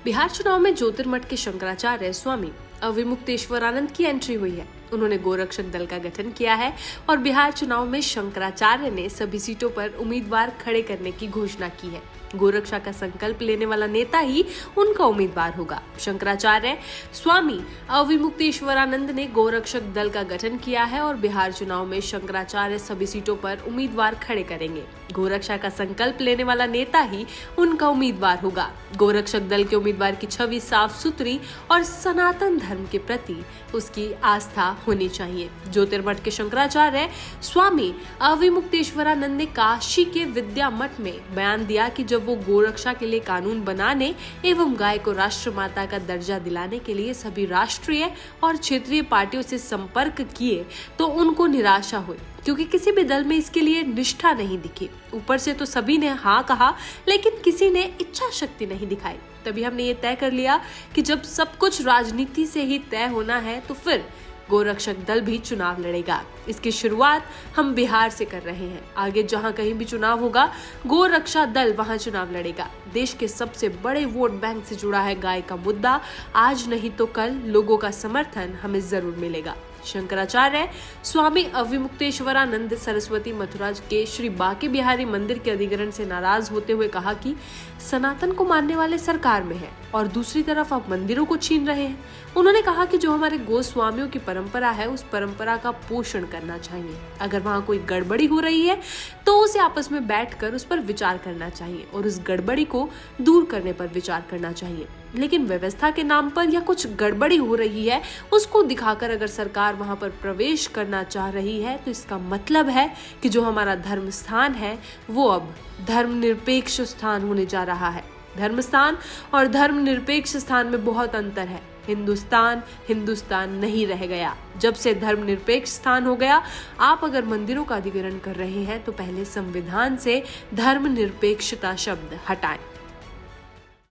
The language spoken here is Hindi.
बिहार चुनाव में ज्योतिर्मठ के शंकराचार्य स्वामी अविमुक्तेश्वरानंद की एंट्री हुई है। उन्होंने गोरक्षक दल का गठन किया है और बिहार चुनाव में शंकराचार्य ने सभी सीटों पर उम्मीदवार खड़े करने की घोषणा की है। गोरक्षा का संकल्प लेने वाला नेता ही उनका उम्मीदवार होगा। शंकराचार्य स्वामी अविमुक्तेश्वरानंद ने गोरक्षक दल का गठन किया है और बिहार चुनाव में शंकराचार्य सभी सीटों पर उम्मीदवार खड़े करेंगे। गोरक्षा का संकल्प लेने वाला नेता ही उनका उम्मीदवार होगा। गोरक्षक दल के उम्मीदवार की छवि साफ सुथरी और सनातन धर्म के प्रति उसकी आस्था होनी चाहिए। ज्योतिर्मठ के शंकराचार्य स्वामी अविमुक्तेश्वरानंद ने काशी के विद्या मठ में बयान दिया कि जब वो गोरक्षा के लिए कानून बनाने एवं गाय को राष्ट्रमाता का दर्जा दिलाने के लिए सभी राष्ट्रीय और क्षेत्रीय पार्टियों से संपर्क किए तो उनको निराशा हुई, क्योंकि किसी भी दल में इसके लिए निष्ठा नहीं दिखी। ऊपर से तो सभी ने हाँ कहा, लेकिन किसी ने इच्छा शक्ति नहीं दिखाई। तभी हमने ये तय कर लिया कि जब सब कुछ राजनीति से ही तय होना है तो फिर गोरक्षक दल भी चुनाव लड़ेगा। इसकी शुरुआत हम बिहार से कर रहे हैं। आगे जहां कहीं भी चुनाव होगा, गोरक्षा दल वहां चुनाव लड़ेगा। देश के सबसे बड़े वोट बैंक से जुड़ा है गाय का मुद्दा। आज नहीं तो कल लोगों का समर्थन हमें जरूर मिलेगा। शंकराचार्य स्वामी अविमुक्तेश्वरानंद सरस्वती मथुरा के श्री बांके बिहारी मंदिर के अधिग्रहण से नाराज होते हुए कहा कि सनातन को मानने वाले सरकार में है और दूसरी तरफ आप मंदिरों को छीन रहे हैं। उन्होंने कहा कि जो हमारे गोस्वामियों की परंपरा है, उस परंपरा का पोषण करना चाहिए। अगर वहाँ कोई गड़बड़ी हो रही है तो उसे आपस में बैठकर उस पर विचार करना चाहिए और उस गड़बड़ी को दूर करने पर विचार करना चाहिए। लेकिन व्यवस्था के नाम पर या कुछ गड़बड़ी हो रही है उसको दिखाकर अगर सरकार वहां पर प्रवेश करना चाह रही है तो इसका मतलब है कि जो हमारा धर्म स्थान है वो अब धर्मनिरपेक्ष स्थान होने जा रहा है। धर्म स्थान और धर्मनिरपेक्ष स्थान में बहुत अंतर है। हिंदुस्तान नहीं रह गया। जब से धर्मनिरपेक्ष स्थान हो गया, आप अगर मंदिरों का अधिग्रहण कर रहे हैं तो पहले संविधान से धर्मनिरपेक्षता शब्द हटाएं।